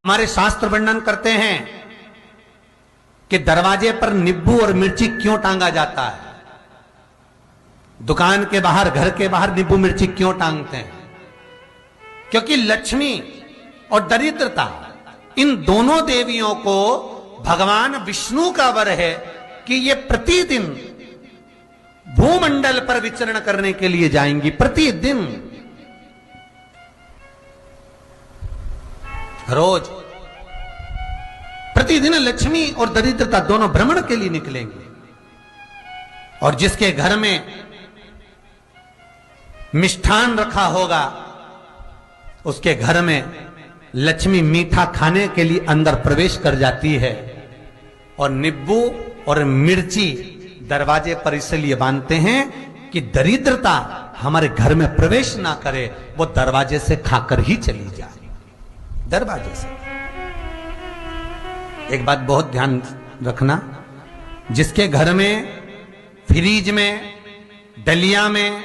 हमारे शास्त्र वर्णन करते हैं कि दरवाजे पर नींबू और मिर्ची क्यों टांगा जाता है। दुकान के बाहर, घर के बाहर नींबू मिर्ची क्यों टांगते हैं? क्योंकि लक्ष्मी और दरिद्रता, इन दोनों देवियों को भगवान विष्णु का वर है कि ये प्रतिदिन भूमंडल पर विचरण करने के लिए जाएंगी। प्रतिदिन, रोज, प्रतिदिन लक्ष्मी और दरिद्रता दोनों भ्रमण के लिए निकलेंगे। और जिसके घर में मिष्ठान रखा होगा, उसके घर में लक्ष्मी मीठा खाने के लिए अंदर प्रवेश कर जाती है। और नींबू और मिर्ची दरवाजे पर इसलिए बांधते हैं कि दरिद्रता हमारे घर में प्रवेश ना करे, वो दरवाजे से खाकर ही चली जाए। दरवाजे से। एक बात बहुत ध्यान रखना, जिसके घर में फ्रिज में, डलिया में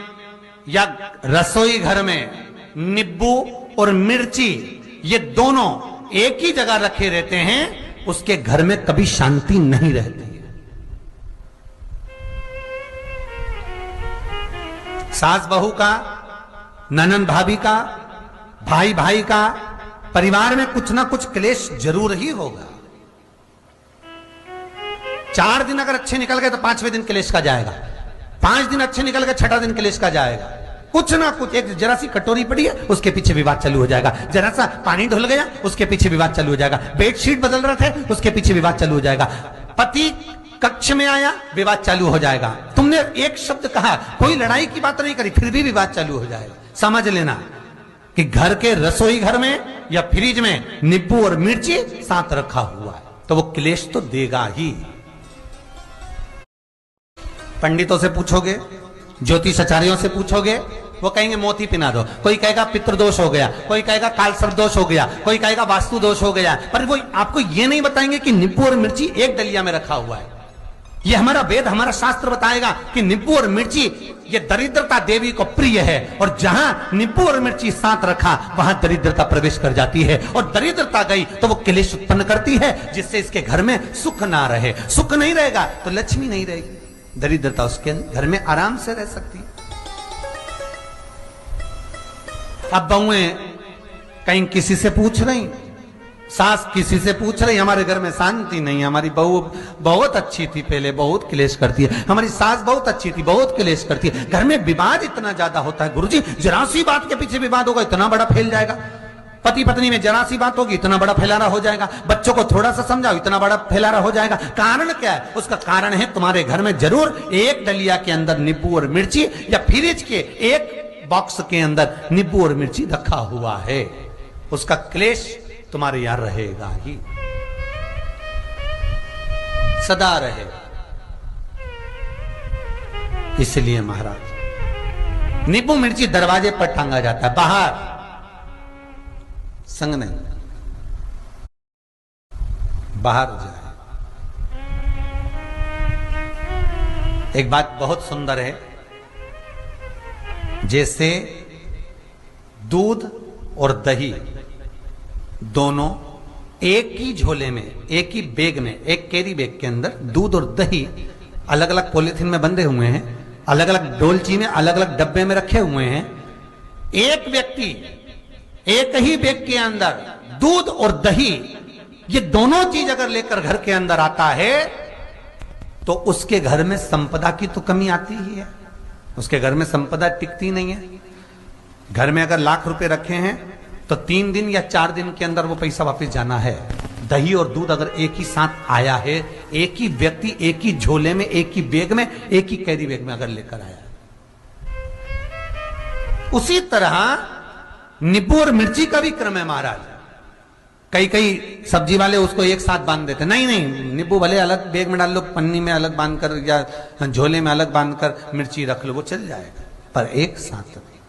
या रसोई घर में नींबू और मिर्ची ये दोनों एक ही जगह रखे रहते हैं, उसके घर में कभी शांति नहीं रहती है। सास बहू का, ननंद भाभी का, भाई भाई का, परिवार में कुछ ना कुछ क्लेश जरूर ही होगा। 4 दिन अगर अच्छे निकल गए तो 5वें दिन क्लेश का जाएगा। 5 दिन अच्छे निकल गए, 6ठा दिन क्लेश का जाएगा। कुछ ना कुछ, एक जरा सी कटोरी पड़ी है उसके पीछे विवाद चालू हो जाएगा, जरा सा पानी ढुल गया उसके पीछे विवाद चालू हो जाएगा, बेडशीट बदल रहे थे उसके पीछे विवाद चालू हो जाएगा, पति कक्ष में आया विवाद चालू हो जाएगा। तुमने एक शब्द कहा, कोई लड़ाई की बात नहीं करी, फिर भी विवाद चालू हो जाएगा। समझ लेना कि घर के रसोई घर में या फ्रिज में नींबू और मिर्ची साथ रखा हुआ है तो वो क्लेश तो देगा ही। पंडितों से पूछोगे, ज्योतिषाचार्यों से पूछोगे, वो कहेंगे मोती पिना दो, कोई कहेगा पितृदोष हो गया, कोई कहेगा कालसर्प दोष हो गया, कोई कहेगा वास्तु दोष हो गया, पर वो आपको ये नहीं बताएंगे कि नींबू और मिर्ची एक डलिया में रखा हुआ है। ये हमारा वेद, हमारा शास्त्र बताएगा कि नींबू और मिर्ची ये दरिद्रता देवी को प्रिय है, और जहां नींबू और मिर्ची साथ रखा वहां दरिद्रता प्रवेश कर जाती है, और दरिद्रता गई तो वो क्लेश उत्पन्न करती है, जिससे इसके घर में सुख ना रहे। सुख नहीं रहेगा तो लक्ष्मी नहीं रहेगी, दरिद्रता उसके घर में आराम से रह सकती है। अब बहुएं कहीं किसी से पूछ रही, सास किसी से पूछ रही, हमारे घर में शांति नहीं, हमारी बहू बहुत अच्छी थी, पहले बहुत क्लेश करती है, हमारी सास बहुत अच्छी थी, बहुत क्लेश करती है, घर में विवाद इतना ज्यादा होता है गुरुजी, जरा सी बात के पीछे विवाद होगा इतना बड़ा फैल जाएगा, पति पत्नी में जरा सी बात होगी इतना बड़ा फैलाना हो जाएगा, बच्चों को थोड़ा सा समझाओ इतना बड़ा फैलाना हो जाएगा। कारण क्या है? उसका कारण है तुम्हारे घर में जरूर एक डलिया के अंदर नींबू और मिर्ची या फ्रिज के एक बॉक्स के अंदर नींबू और मिर्ची रखा हुआ है, उसका क्लेश तुम्हारे यार रहेगा ही, सदा रहेगा। इसलिए महाराज नींबू मिर्ची दरवाजे पर टांगा जाता है, बाहर संग नहीं, बाहर जाए। एक बात बहुत सुंदर है, जैसे दूध और दही दोनों एक ही झोले में, एक ही बैग में, एक कैरी बैग के अंदर दूध और दही अलग अलग पॉलिथीन में बंधे हुए हैं, अलग अलग डोलची में, अलग अलग डब्बे में रखे हुए हैं। एक व्यक्ति एक ही बैग के अंदर दूध और दही ये दोनों चीज अगर लेकर घर के अंदर आता है तो उसके घर में संपदा की तो कमी आती ही है, उसके घर में संपदा टिकती नहीं है। घर में अगर लाख रुपए रखे हैं तो 3 दिन या 4 दिन के अंदर वो पैसा वापस जाना है। दही और दूध अगर एक ही साथ आया है, एक ही व्यक्ति एक ही झोले में, एक ही बैग में, एक ही कैरी बैग में अगर लेकर आया, उसी तरह नींबू और मिर्ची का भी क्रम है महाराज। कई कई सब्जी वाले उसको एक साथ बांध देते, नहीं नहीं, नींबू भले अलग बैग में डाल लो, पन्नी में अलग बांधकर या झोले में अलग बांधकर मिर्ची रख लो, वो चल जाएगा, पर एक साथ नहीं।